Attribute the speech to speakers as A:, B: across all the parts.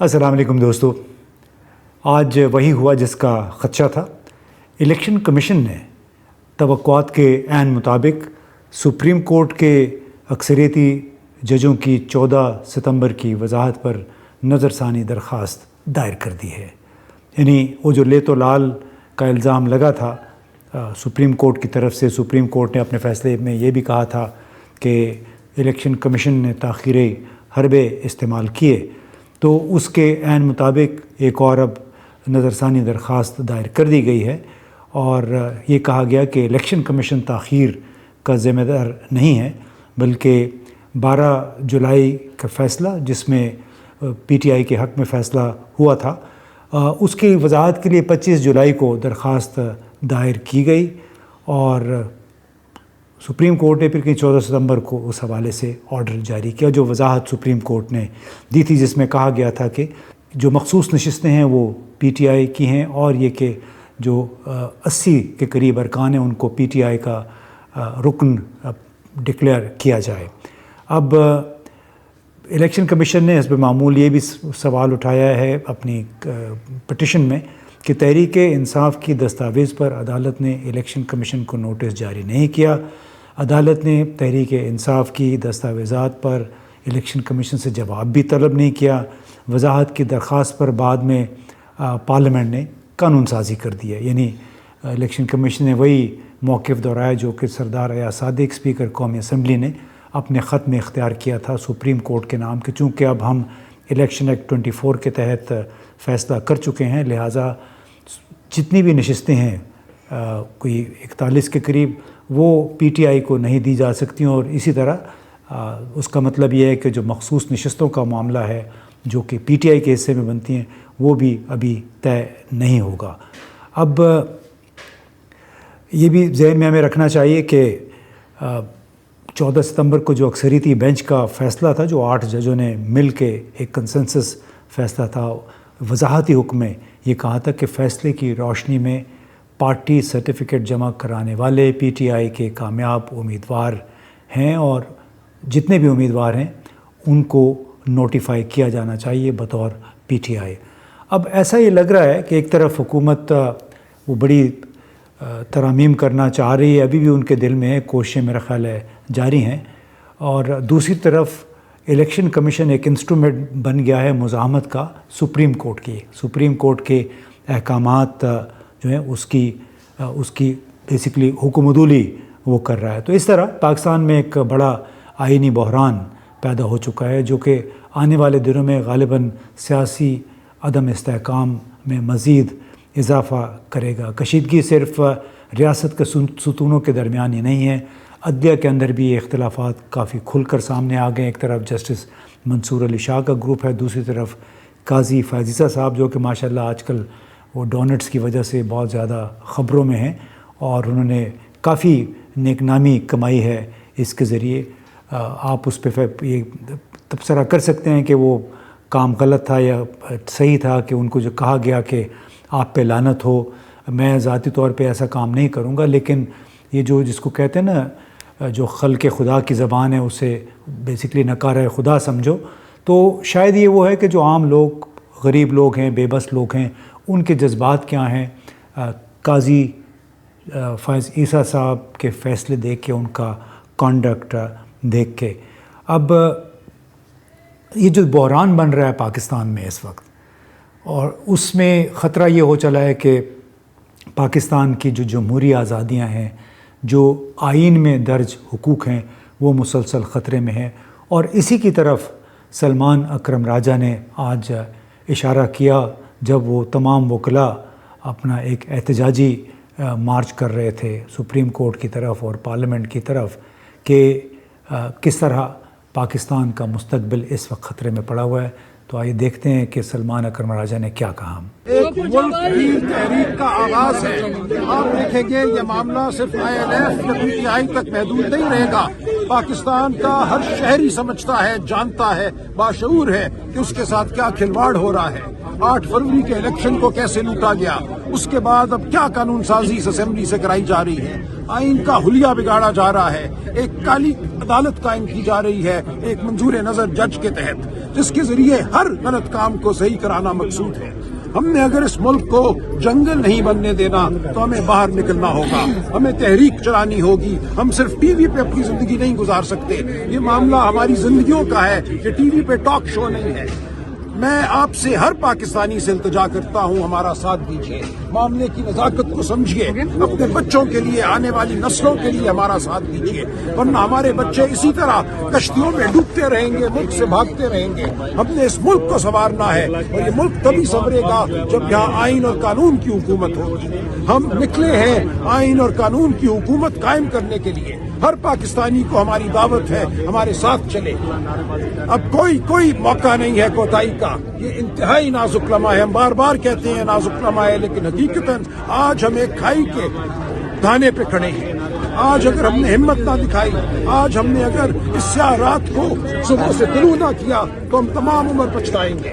A: السلام علیکم دوستو، آج وہی ہوا جس کا خدشہ تھا۔ الیکشن کمیشن نے توقعات کے عین مطابق سپریم کورٹ کے اکثریتی ججوں کی 14 ستمبر کی وضاحت پر نظر ثانی درخواست دائر کر دی ہے۔ یعنی وہ جو لیت و لال کا الزام لگا تھا سپریم کورٹ کی طرف سے، سپریم کورٹ نے اپنے فیصلے میں یہ بھی کہا تھا کہ الیکشن کمیشن نے تاخیری حربے استعمال کیے، تو اس کے عین مطابق ایک اور اب نظر ثانی درخواست دائر کر دی گئی ہے، اور یہ کہا گیا کہ الیکشن کمیشن تاخیر کا ذمہ دار نہیں ہے، بلکہ 12 جولائی کا فیصلہ جس میں پی ٹی آئی کے حق میں فیصلہ ہوا تھا، اس کی وضاحت کے لیے 25 جولائی کو درخواست دائر کی گئی، اور سپریم کورٹ نے پھر کہیں 14 ستمبر کو اس حوالے سے آرڈر جاری کیا، جو وضاحت سپریم کورٹ نے دی تھی، جس میں کہا گیا تھا کہ جو مخصوص نشستیں ہیں وہ پی ٹی آئی کی ہیں، اور یہ کہ جو 80 کے قریب ارکان ہیں ان کو پی ٹی آئی کا رکن ڈکلیئر کیا جائے۔ اب الیکشن کمیشن نے حسب معمول یہ بھی سوال اٹھایا ہے اپنی پٹیشن میں کہ تحریک انصاف کی دستاویز پر عدالت نے الیکشن کمیشن کو نوٹس جاری نہیں کیا۔ عدالت نے تحریک انصاف کی دستاویزات پر الیکشن کمیشن سے جواب بھی طلب نہیں کیا۔ وضاحت کی درخواست پر بعد میں پارلیمنٹ نے قانون سازی کر دی ہے، یعنی الیکشن کمیشن نے وہی موقف دہرایا جو کہ سردار ایاز صادق اسپیکر قومی اسمبلی نے اپنے خط میں اختیار کیا تھا سپریم کورٹ کے نام کہ چونکہ اب ہم الیکشن ایکٹ 24 کے تحت فیصلہ کر چکے ہیں، لہٰذا جتنی بھی نشستیں ہیں کوئی 41 کے قریب وہ پی ٹی آئی کو نہیں دی جا سکتی، اور اسی طرح اس کا مطلب یہ ہے کہ جو مخصوص نشستوں کا معاملہ ہے جو کہ پی ٹی آئی کے حصے میں بنتی ہیں وہ بھی ابھی طے نہیں ہوگا۔ اب یہ بھی ذہن میں ہمیں رکھنا چاہیے کہ 14 ستمبر کو جو اکثریتی بینچ کا فیصلہ تھا، جو 8 ججوں نے مل کے ایک کنسنسس فیصلہ تھا، وضاحتی حکم میں یہ کہا تھا کہ فیصلے کی روشنی میں پارٹی سرٹیفکیٹ جمع کرانے والے پی ٹی آئی کے کامیاب امیدوار ہیں، اور جتنے بھی امیدوار ہیں ان کو نوٹیفائی کیا جانا چاہیے بطور پی ٹی آئی۔ اب ایسا یہ لگ رہا ہے کہ ایک طرف حکومت وہ بڑی ترامیم کرنا چاہ رہی ہے، ابھی بھی ان کے دل میں کوششیں میرا خیال ہے جاری ہیں، اور دوسری طرف الیکشن کمیشن ایک انسٹرومنٹ بن گیا ہے مزاحمت کا سپریم کورٹ کی۔ سپریم کورٹ کے احکامات جو ہیں اس کی بیسکلی حکم عدولی وہ کر رہا ہے۔ تو اس طرح پاکستان میں ایک بڑا آئینی بحران پیدا ہو چکا ہے، جو کہ آنے والے دنوں میں غالباً سیاسی عدم استحکام میں مزید اضافہ کرے گا۔ کشیدگی صرف ریاست کے ستونوں کے درمیان ہی نہیں ہے، عدلیہ کے اندر بھی یہ اختلافات کافی کھل کر سامنے آ گئے۔ ایک طرف جسٹس منصور علی شاہ کا گروپ ہے، دوسری طرف قاضی فائزہ صاحب جو کہ ماشاءاللہ آج کل وہ ڈونٹس کی وجہ سے بہت زیادہ خبروں میں ہیں، اور انہوں نے کافی نیک نامی کمائی ہے اس کے ذریعے۔ آپ اس پہ یہ تبصرہ کر سکتے ہیں کہ وہ کام غلط تھا یا صحیح تھا کہ ان کو جو کہا گیا کہ آپ پہ لعنت ہو۔ میں ذاتی طور پہ ایسا کام نہیں کروں گا، لیکن یہ جو جس کو کہتے ہیں نا جو خلق خدا کی زبان ہے اسے بیسکلی نکارہ خدا سمجھو، تو شاید یہ وہ ہے کہ جو عام لوگ، غریب لوگ ہیں، بے بس لوگ ہیں، ان کے جذبات کیا ہیں، قاضی فائز عیسیٰ صاحب کے فیصلے دیکھ کے، ان کا کانڈکٹ دیکھ کے۔ اب یہ جو بحران بن رہا ہے پاکستان میں اس وقت، اور اس میں خطرہ یہ ہو چلا ہے کہ پاکستان کی جو جمہوری آزادیاں ہیں، جو آئین میں درج حقوق ہیں، وہ مسلسل خطرے میں ہیں، اور اسی کی طرف سلمان اکرم راجہ نے آج اشارہ کیا جب وہ تمام وکلاء اپنا ایک احتجاجی مارچ کر رہے تھے سپریم کورٹ کی طرف اور پارلیمنٹ کی طرف، کہ کس طرح پاکستان کا مستقبل اس وقت خطرے میں پڑا ہوا ہے۔ تو آئیے دیکھتے ہیں کہ سلمان اکرم راجہ نے کیا کہا۔
B: ایک ملک کی تحریک کا آغاز ہے، آپ دیکھیں گے یہ معاملہ صرف آئی این ایف یا پی ٹی آئی تک محدود نہیں رہے گا۔ پاکستان کا ہر شہری سمجھتا ہے، جانتا ہے، باشعور ہے کہ اس کے ساتھ کیا کھلواڑ ہو رہا ہے۔ 8 فروری کے الیکشن کو کیسے لوٹا گیا، اس کے بعد اب کیا قانون سازی اس اسمبلی سے کرائی جا رہی ہے، آئین کا حلیہ بگاڑا جا رہا ہے، ایک کالی عدالت قائم کی جا رہی ہے ایک منظور نظر جج کے تحت۔ جس کے ذریعے ہر غلط کام کو صحیح کرانا مقصود ہے۔ ہم نے اگر اس ملک کو جنگل نہیں بننے دینا تو ہمیں باہر نکلنا ہوگا، ہمیں تحریک چلانی ہوگی۔ ہم صرف ٹی وی پہ اپنی زندگی نہیں گزار سکتے، یہ معاملہ ہماری زندگیوں کا ہے، یہ ٹی وی پہ ٹاک شو نہیں ہے۔ میں آپ سے ہر پاکستانی سے التجا کرتا ہوں، ہمارا ساتھ دیجیے، معاملے کی نزاکت کو سمجھیے، اپنے بچوں کے لیے، آنے والی نسلوں کے لیے ہمارا ساتھ دیجیے، ورنہ ہمارے بچے اسی طرح کشتیوں میں ڈوبتے رہیں گے، ملک سے بھاگتے رہیں گے۔ ہم نے اس ملک کو سنوارنا ہے، اور یہ ملک تبھی سنورے گا جب یہاں آئین اور قانون کی حکومت ہوگی۔ ہم نکلے ہیں آئین اور قانون کی حکومت قائم کرنے کے لیے۔ ہر پاکستانی کو ہماری دعوت ہے، ہمارے ساتھ چلے۔ اب کوئی موقع نہیں ہے کوتاہی کا، یہ انتہائی نازک لمحہ ہے۔ ہم بار بار کہتے ہیں نازک لمحہ ہے، لیکن حقیقتاً آج ہم ایک کھائی کے دانے پہ کھڑے ہیں۔ آج اگر ہم نے ہمت نہ دکھائی، آج ہم نے اگر اس سیاہ رات کو صبح سے طلوع نہ کیا تو ہم تمام عمر پچھتائیں گے۔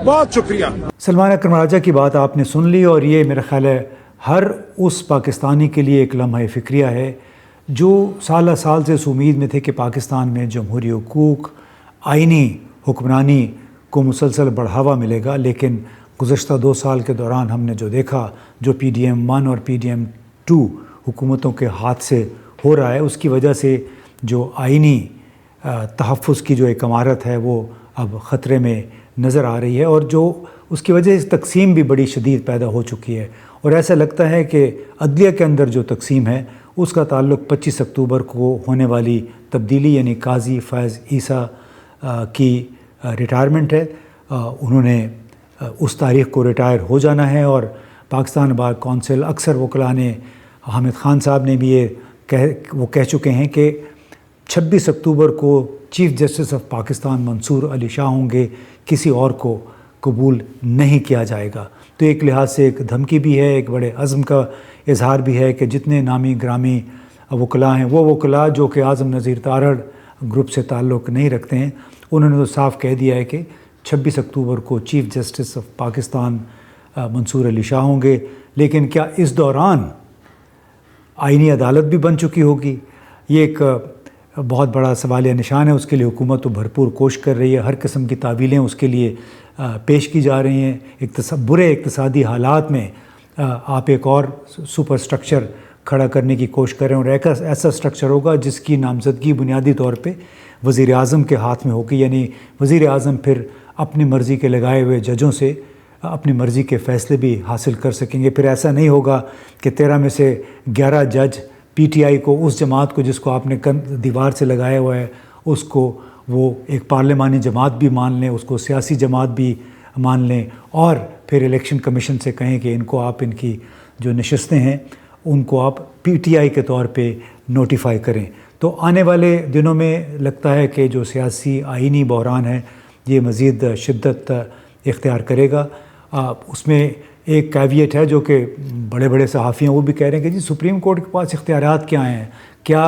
B: بہت شکریہ۔
A: سلمان اکرم راجہ کی بات آپ نے سن لی، اور یہ میرا خیال ہے ہر اس پاکستانی کے لیے ایک لمحہ فکریہ ہے جو سالہ سال سے اس امید میں تھے کہ پاکستان میں جمہوری حقوق، آئینی حکمرانی کو مسلسل بڑھاوا ملے گا، لیکن گزشتہ 2 سال کے دوران ہم نے جو دیکھا، جو PDM-1 اور PDM-2 حکومتوں کے ہاتھ سے ہو رہا ہے، اس کی وجہ سے جو آئینی تحفظ کی جو ایک عمارت ہے وہ اب خطرے میں نظر آ رہی ہے، اور جو اس کی وجہ سے تقسیم بھی بڑی شدید پیدا ہو چکی ہے، اور ایسا لگتا ہے کہ عدلیہ کے اندر جو تقسیم ہے اس کا تعلق 25 اکتوبر کو ہونے والی تبدیلی، یعنی قاضی فیض عیسیٰ کی ریٹائرمنٹ ہے۔ انہوں نے اس تاریخ کو ریٹائر ہو جانا ہے، اور پاکستان بار کونسل اکثر وکلاء نے، حامد خان صاحب نے بھی یہ کہہ چکے ہیں کہ 26 اکتوبر کو چیف جسٹس آف پاکستان منصور علی شاہ ہوں گے، کسی اور کو قبول نہیں کیا جائے گا۔ تو ایک لحاظ سے ایک دھمکی بھی ہے، ایک بڑے عزم کا اظہار بھی ہے کہ جتنے نامی گرامی وکلاء ہیں، وہ وکلاء جو کہ اعظم نذیر تارڑ گروپ سے تعلق نہیں رکھتے ہیں، انہوں نے تو صاف کہہ دیا ہے کہ 26 اکتوبر کو چیف جسٹس آف پاکستان منصور علی شاہ ہوں گے۔ لیکن کیا اس دوران آئینی عدالت بھی بن چکی ہوگی؟ یہ ایک بہت بڑا سوالیہ نشان ہے۔ اس کے لیے حکومت تو بھرپور کوشش کر رہی ہے، ہر قسم کی تعویلیں اس کے لیے پیش کی جا رہی ہیں۔ برے اقتصادی حالات میں آپ ایک اور سپر سٹرکچر کھڑا کرنے کی کوشش کر رہے ہیں، اور ایسا سٹرکچر ہوگا جس کی نامزدگی بنیادی طور پہ وزیر اعظم کے ہاتھ میں ہوگی، یعنی وزیر اعظم پھر اپنی مرضی کے لگائے ہوئے ججوں سے اپنی مرضی کے فیصلے بھی حاصل کر سکیں گے۔ پھر ایسا نہیں ہوگا کہ 13 میں سے 11 جج PTI کو، اس جماعت کو جس کو آپ نے دیوار سے لگایا ہوا ہے، اس کو وہ ایک پارلیمانی جماعت بھی مان لیں، اس کو سیاسی جماعت بھی مان لیں، اور پھر الیکشن کمیشن سے کہیں کہ ان کو آپ، ان کی جو نشستیں ہیں ان کو آپ PTI کے طور پہ نوٹیفائی کریں۔ تو آنے والے دنوں میں لگتا ہے کہ جو سیاسی آئینی بحران ہے یہ مزید شدت اختیار کرے گا۔ اس میں ایک کیویٹ ہے جو کہ بڑے بڑے صحافی ہیں وہ بھی کہہ رہے ہیں کہ جی سپریم کورٹ کے پاس اختیارات کیا ہیں، کیا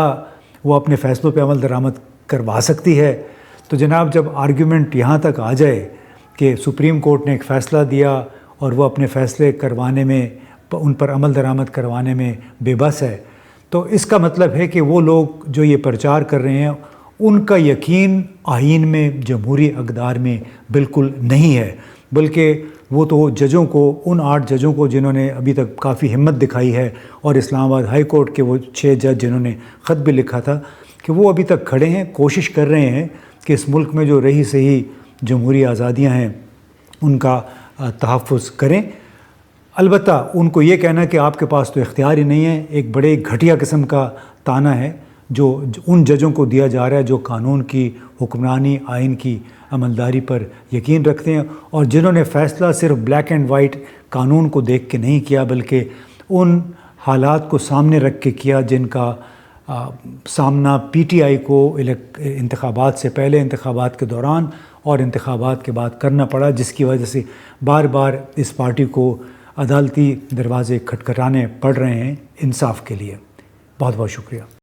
A: وہ اپنے فیصلوں پہ عمل درآمد کروا سکتی ہے؟ تو جناب، جب آرگیومنٹ یہاں تک آ جائے کہ سپریم کورٹ نے ایک فیصلہ دیا اور وہ اپنے فیصلے کروانے میں، ان پر عمل درآمد کروانے میں بے بس ہے، تو اس کا مطلب ہے کہ وہ لوگ جو یہ پرچار کر رہے ہیں ان کا یقین آئین میں، جمہوری اقدار میں بالکل نہیں ہے، بلکہ وہ تو ججوں کو، ان 8 ججوں کو جنہوں نے ابھی تک کافی ہمت دکھائی ہے، اور اسلام آباد ہائی کورٹ کے وہ 6 جج جنہوں نے خط بھی لکھا تھا کہ وہ ابھی تک کھڑے ہیں، کوشش کر رہے ہیں کہ اس ملک میں جو رہی صحیح جمہوری آزادیاں ہیں ان کا تحفظ کریں۔ البتہ ان کو یہ کہنا کہ آپ کے پاس تو اختیار ہی نہیں ہے، ایک بڑے گھٹیا قسم کا طعنہ ہے جو ان ججوں کو دیا جا رہا ہے جو قانون کی حکمرانی، آئین کی عملداری پر یقین رکھتے ہیں، اور جنہوں نے فیصلہ صرف بلیک اینڈ وائٹ قانون کو دیکھ کے نہیں کیا، بلکہ ان حالات کو سامنے رکھ کے کیا جن کا سامنا PTI کو انتخابات سے پہلے، انتخابات کے دوران اور انتخابات کے بعد کرنا پڑا، جس کی وجہ سے بار بار اس پارٹی کو عدالتی دروازے کھٹکھٹانے پڑ رہے ہیں انصاف کے لیے۔ بہت بہت شکریہ۔